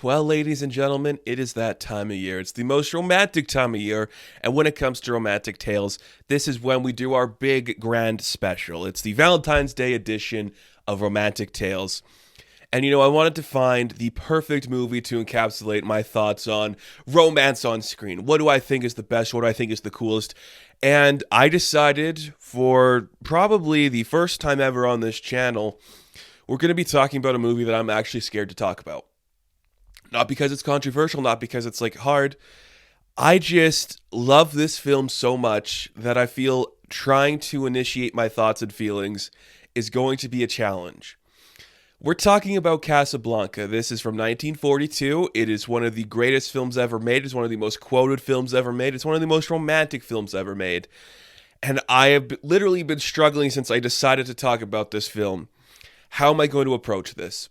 Well, ladies and gentlemen, it is that time of year. It's the most romantic time of year. And when it comes to romantic tales, this is when we do our big grand special. It's the Valentine's Day edition of Romantic Tales. And I wanted to find the perfect movie to encapsulate my thoughts on romance on screen. What do I think is the best? What do I think is the coolest? And I decided for probably the first time ever on this channel, we're going to be talking about a movie that I'm actually scared to talk about. Not because it's controversial, not because it's like hard. I just love this film so much that I feel trying to initiate my thoughts and feelings is going to be a challenge. We're talking about Casablanca. This is from 1942. It is one of the greatest films ever made. It's one of the most quoted films ever made. It's one of the most romantic films ever made. And I have literally been struggling since I decided to talk about this film. How am I going to approach this?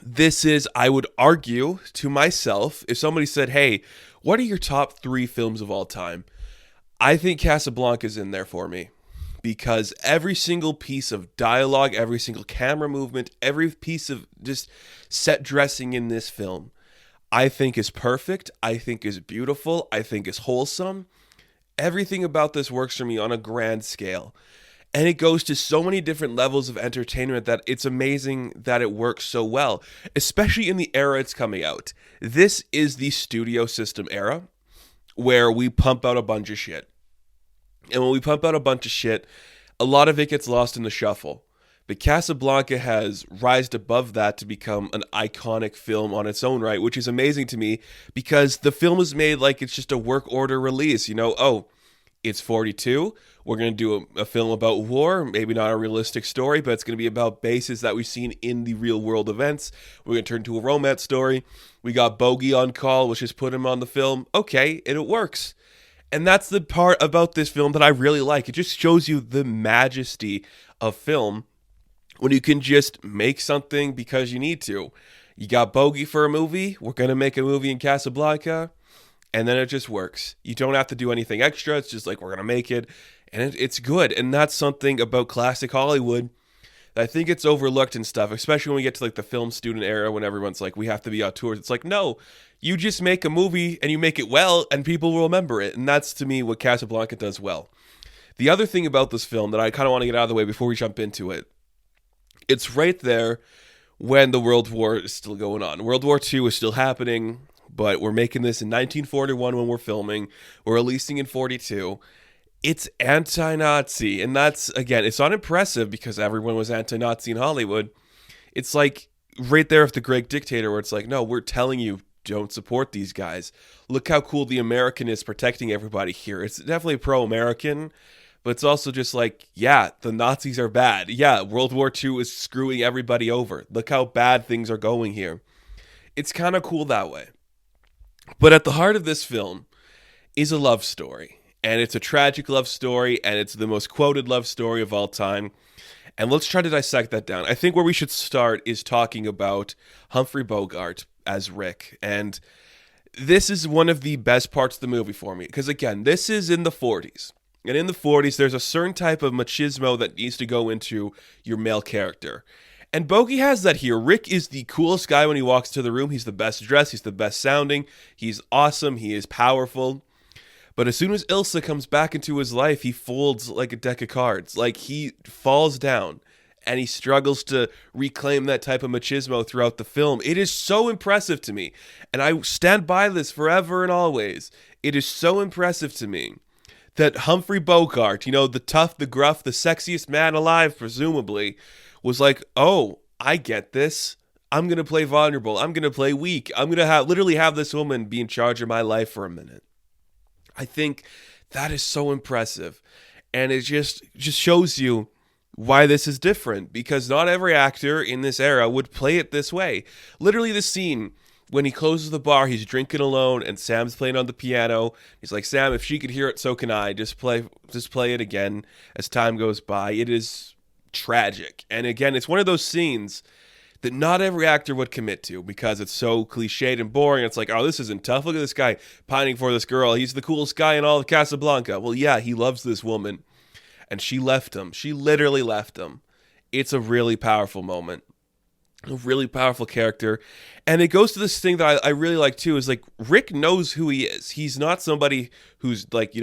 This is, I would argue to myself, if somebody said, hey, what are your top three films of all time? I think Casablanca is in there for me because every single piece of dialogue, every single camera movement, every piece of just set dressing in this film, I think is perfect. I think is beautiful. I think is wholesome. Everything about this works for me on a grand scale. And it goes to so many different levels of entertainment that it's amazing that it works so well, especially in the era it's coming out. This is the studio system era where we pump out a bunch of shit. And when we pump out a bunch of shit, a lot of it gets lost in the shuffle. But Casablanca has rised above that to become an iconic film on its own right, which is amazing to me because the film is made like it's just a work order release. It's 42. We're going to do a film about war, maybe not a realistic story, but it's going to be about bases that we've seen in the real world events. We're going to turn to a romance story. We got Bogey on call, which is put him on the film. Okay, and it works. And that's the part about this film that I really like. It just shows you the majesty of film when you can just make something because you need to. You got Bogey for a movie. We're going to make a movie in Casablanca. And then it just works. You don't have to do anything extra. It's just like, we're going to make it. And it's good. And that's something about classic Hollywood that I think it's overlooked and stuff, especially when we get to like the film student era when everyone's like, we have to be auteurs. It's like, no, you just make a movie and you make it well and people will remember it. And that's to me what Casablanca does well. The other thing about this film that I kind of want to get out of the way before we jump into it, it's right there when the World War is still going on. World War II is still happening. But we're making this in 1941 when we're filming. We're releasing in 42. It's anti-Nazi. And that's, again, it's not impressive because everyone was anti-Nazi in Hollywood. It's like right there with the Great Dictator where it's like, no, we're telling you, don't support these guys. Look how cool the American is protecting everybody here. It's definitely pro-American, but it's also just like, yeah, the Nazis are bad. Yeah, World War II is screwing everybody over. Look how bad things are going here. It's kind of cool that way. But at the heart of this film is a love story. And it's a tragic love story, and it's the most quoted love story of all time. And let's try to dissect that down. I think where we should start is talking about Humphrey Bogart as Rick. And this is one of the best parts of the movie for me. Because again, this is in the 40s. And in the 40s, there's a certain type of machismo that needs to go into your male character. And Bogey has that here. Rick is the coolest guy when he walks to the room. He's the best dressed. He's the best sounding. He's awesome. He is powerful. But as soon as Ilsa comes back into his life, he folds like a deck of cards. Like he falls down and he struggles to reclaim that type of machismo throughout the film. It is so impressive to me. And I stand by this forever and always. It is so impressive to me that Humphrey Bogart, the tough, the gruff, the sexiest man alive, presumably, was like, oh, I get this. I'm going to play vulnerable. I'm going to play weak. I'm going to literally have this woman be in charge of my life for a minute. I think that is so impressive. And it just shows you why this is different. Because not every actor in this era would play it this way. Literally the scene when he closes the bar, he's drinking alone and Sam's playing on the piano. He's like, Sam, if she could hear it, so can I. Just play it again as time goes by. It is tragic. And again, it's one of those scenes that not every actor would commit to because it's so cliched and boring. It's like, oh, this isn't tough. Look at this guy pining for this girl. He's the coolest guy in all of Casablanca. Well, yeah, he loves this woman. And she left him. She literally left him. It's a really powerful moment. A really powerful character. And it goes to this thing that I really like too, is like Rick knows who he is. He's not somebody who's like,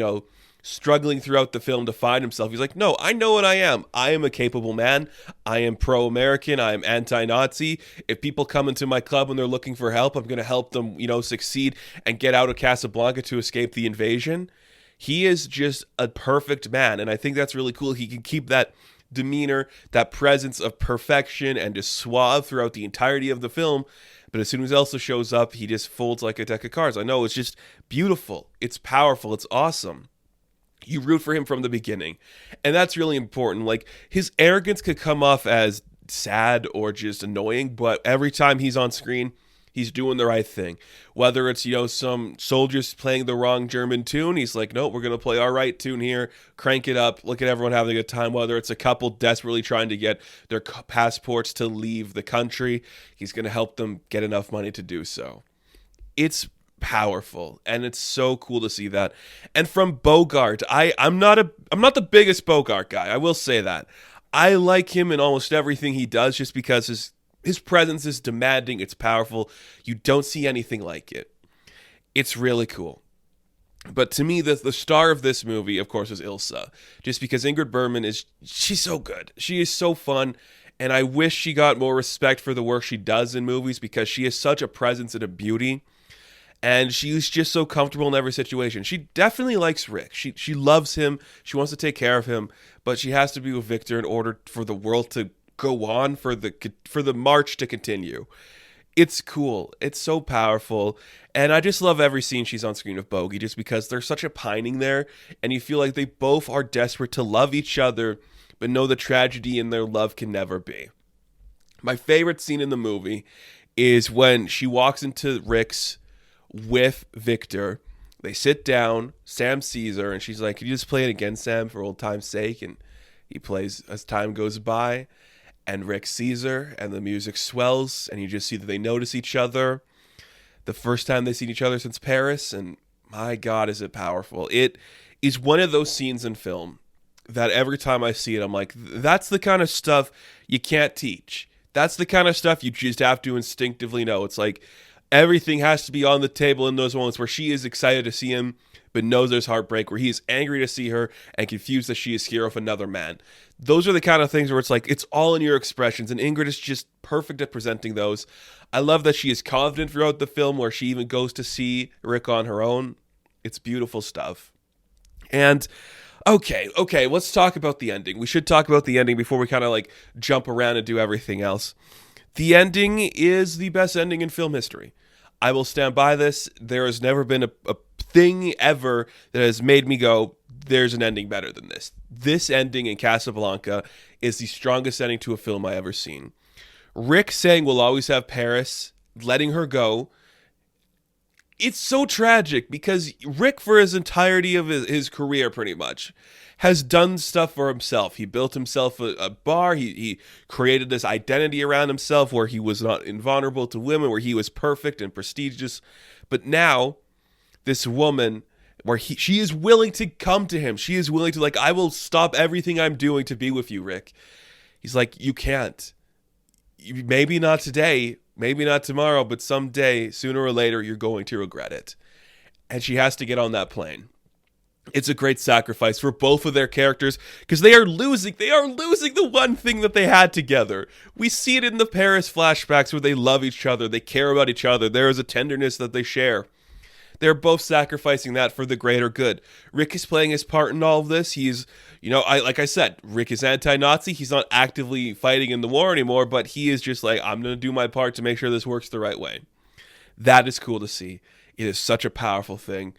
struggling throughout the film to find himself. He's like, no, I know what I am. I am a capable man. I am pro-American. I am anti-Nazi. If people come into my club and they're looking for help, I'm going to help them, succeed and get out of Casablanca to escape the invasion. He is just a perfect man. And I think that's really cool. He can keep that demeanor, that presence of perfection and just suave throughout the entirety of the film. But as soon as Elsa shows up, he just folds like a deck of cards. I know, it's just beautiful. It's powerful. It's awesome. You root for him from the beginning. And that's really important. Like, his arrogance could come off as sad or just annoying, but every time he's on screen, he's doing the right thing. Whether it's, some soldiers playing the wrong German tune, he's like, no, we're going to play our right tune here, crank it up, look at everyone having a good time. Whether it's a couple desperately trying to get their passports to leave the country, he's going to help them get enough money to do so. It's powerful, and it's so cool to see that. And from Bogart, I'm not the biggest Bogart guy, I will say that. I like him in almost everything he does just because his presence is demanding, it's powerful. You don't see anything like it. It's really cool. But to me, the star of this movie, of course, is Ilsa. Just because Ingrid Bergman she's so good. She is so fun. And I wish she got more respect for the work she does in movies, because she is such a presence and a beauty. And she's just so comfortable in every situation. She definitely likes Rick. She loves him. She wants to take care of him. But she has to be with Victor in order for the world to go on, for the march to continue. It's cool. It's so powerful. And I just love every scene she's on screen with Bogey, just because there's such a pining there. And you feel like they both are desperate to love each other, but know the tragedy in their love can never be. My favorite scene in the movie is when she walks into Rick's with Victor. They sit down. Sam sees her, and she's like, can you just play it again, Sam, for old time's sake? And he plays as time goes by. And Rick sees her, and the music swells, and you just see that they notice each other. The first time they've seen each other since Paris, and my God, is it powerful. It is one of those scenes in film that every time I see it, I'm like, that's the kind of stuff you can't teach. That's the kind of stuff you just have to instinctively know. It's like everything has to be on the table in those moments where she is excited to see him, but knows there's heartbreak, where he is angry to see her and confused that she is here with another man. Those are the kind of things where it's like, it's all in your expressions, and Ingrid is just perfect at presenting those. I love that she is confident throughout the film, where she even goes to see Rick on her own. It's beautiful stuff. And okay, let's talk about the ending. We should talk about the ending before we kind of like jump around and do everything else. The ending is the best ending in film history. I will stand by this. There has never been a thing ever that has made me go, there's an ending better than this. This ending in Casablanca is the strongest ending to a film I ever seen. Rick saying we'll always have Paris, letting her go. It's so tragic, because Rick, for his entirety of his career, pretty much, has done stuff for himself. He built himself a bar. He created this identity around himself where he was not invulnerable to women, where he was perfect and prestigious. But now, this woman, where she is willing to come to him. She is willing to, like, I will stop everything I'm doing to be with you, Rick. He's like, you can't. Maybe not today, maybe not tomorrow, but someday, sooner or later, you're going to regret it. And she has to get on that plane. It's a great sacrifice for both of their characters, because they are losing the one thing that they had together. We see it in the Paris flashbacks where they love each other, they care about each other, there is a tenderness that they share. They're both sacrificing that for the greater good. Rick is playing his part in all of this. He's, like I said, Rick is anti-Nazi. He's not actively fighting in the war anymore, but he is just like, I'm going to do my part to make sure this works the right way. That is cool to see. It is such a powerful thing.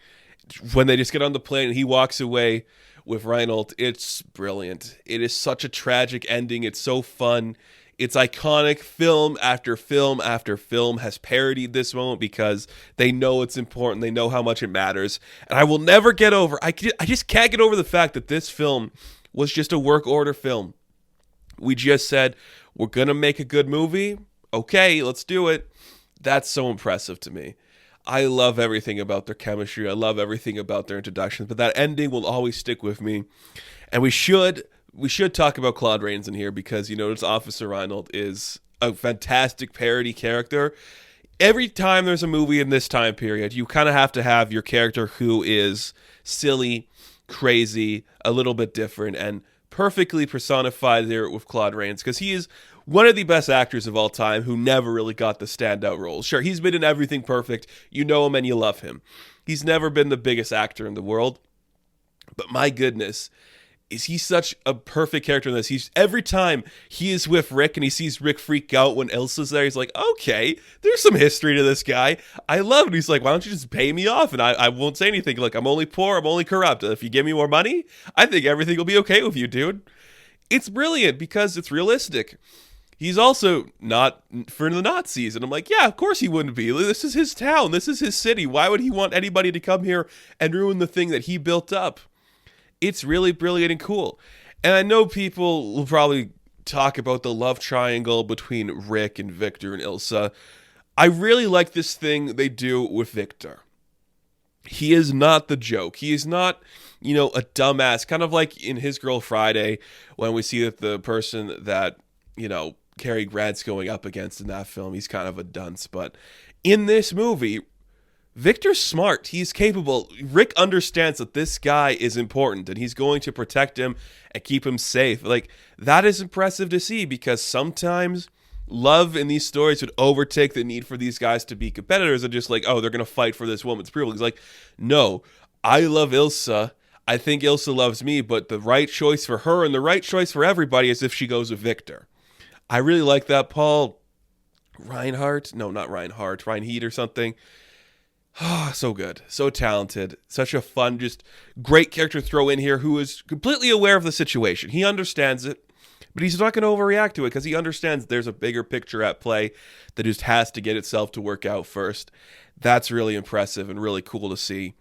When they just get on the plane and he walks away with Reinhold, it's brilliant. It is such a tragic ending. It's so fun. It's iconic. Film after film after film has parodied this moment because they know it's important. They know how much it matters. And I will never get over, I just can't get over the fact that this film was just a work order film. We just said, we're going to make a good movie. Okay, let's do it. That's so impressive to me. I love everything about their chemistry. I love everything about their introductions. But that ending will always stick with me. And we should talk about Claude Rains in here because, this Officer Reinhold is a fantastic parody character. Every time there's a movie in this time period, you kind of have to have your character who is silly, crazy, a little bit different, and perfectly personified there with Claude Rains, because he is one of the best actors of all time who never really got the standout roles. Sure, he's been in everything perfect. You know him and you love him. He's never been the biggest actor in the world. But my goodness, is he such a perfect character in this? He's every time he is with Rick and he sees Rick freak out when Ilsa's there, he's like, okay, there's some history to this guy. I love it. He's like, why don't you just pay me off and I won't say anything. Like, I'm only poor, I'm only corrupt. If you give me more money, I think everything will be okay with you, dude. It's brilliant because it's realistic. He's also not for the Nazis. And I'm like, yeah, of course he wouldn't be. This is his town. This is his city. Why would he want anybody to come here and ruin the thing that he built up? It's really brilliant and cool. And I know people will probably talk about the love triangle between Rick and Victor and Ilsa. I really like this thing they do with Victor. He is not the joke. He is not, a dumbass. Kind of like in His Girl Friday, when we see that the person that, Cary Grant's going up against in that film, he's kind of a dunce. But in this movie, Victor's smart. He's capable. Rick understands that this guy is important and he's going to protect him and keep him safe. Like, that is impressive to see, because sometimes love in these stories would overtake the need for these guys to be competitors and just like, oh, they're going to fight for this woman's approval. He's like, no, I love Ilsa. I think Ilsa loves me, but the right choice for her and the right choice for everybody is if she goes with Victor. I really like that. Paul Reinhardt? No, not Reinhardt. Reinhardt or something. Oh, so good. So talented. Such a fun, just great character to throw in here who is completely aware of the situation. He understands it, but he's not going to overreact to it because he understands there's a bigger picture at play that just has to get itself to work out first. That's really impressive and really cool to see.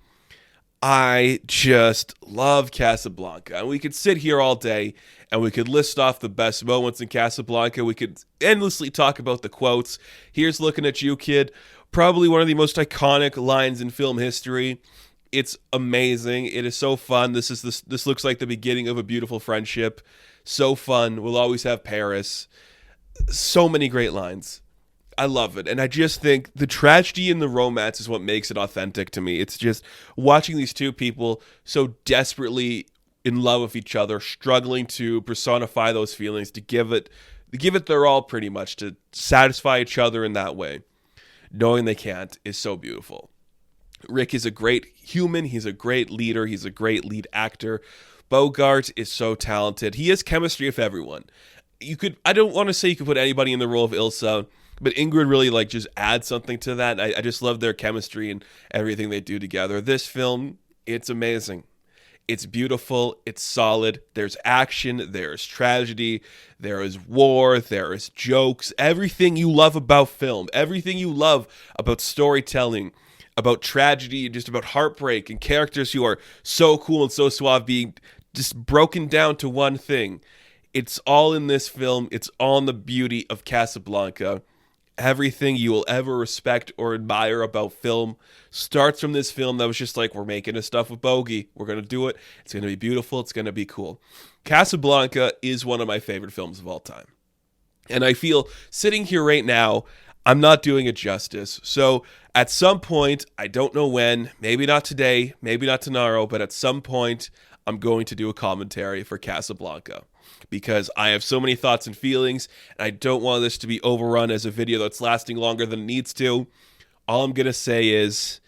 I just love Casablanca. And we could sit here all day and we could list off the best moments in Casablanca. We could endlessly talk about the quotes. Here's looking at you, kid. Probably one of the most iconic lines in film history. It's amazing. It is so fun. This looks like the beginning of a beautiful friendship. So fun. We'll always have Paris. So many great lines. I love it. And I just think the tragedy and the romance is what makes it authentic to me. It's just watching these two people so desperately in love with each other, struggling to personify those feelings, to give it their all pretty much, to satisfy each other in that way. Knowing they can't is so beautiful. Rick is a great human. He's a great leader. He's a great lead actor. Bogart is so talented. He has chemistry with everyone. I don't want to say you could put anybody in the role of Ilsa, but Ingrid really just adds something to that. I just love their chemistry and everything they do together. This film, it's amazing. It's beautiful. It's solid. There's action. There's tragedy. There is war. There is jokes. Everything you love about film. Everything you love about storytelling, about tragedy, and just about heartbreak, and characters who are so cool and so suave being just broken down to one thing. It's all in this film. It's all in the beauty of Casablanca. Everything you will ever respect or admire about film starts from this film that was just like, we're making this stuff with Bogey. We're going to do it. It's going to be beautiful. It's going to be cool. Casablanca is one of my favorite films of all time. And I feel sitting here right now, I'm not doing it justice. So at some point, I don't know when, maybe not today, maybe not tomorrow, but at some point, I'm going to do a commentary for Casablanca, because I have so many thoughts and feelings, and I don't want this to be overrun as a video that's lasting longer than it needs to. All I'm going to say is,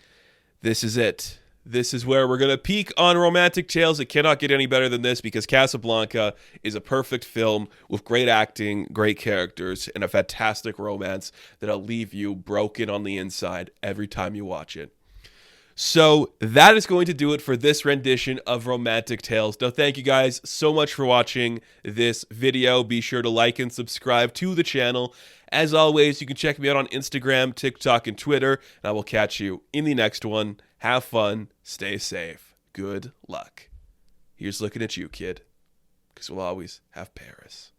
this is it. This is where we're going to peak on romantic tales. It cannot get any better than this, because Casablanca is a perfect film with great acting, great characters, and a fantastic romance that'll leave you broken on the inside every time you watch it. So that is going to do it for this rendition of Romantic Tales. Now, thank you guys so much for watching this video. Be sure to like and subscribe to the channel. As always, you can check me out on Instagram, TikTok, and Twitter, and I will catch you in the next one. Have fun. Stay safe. Good luck. Here's looking at you, kid, because we'll always have Paris.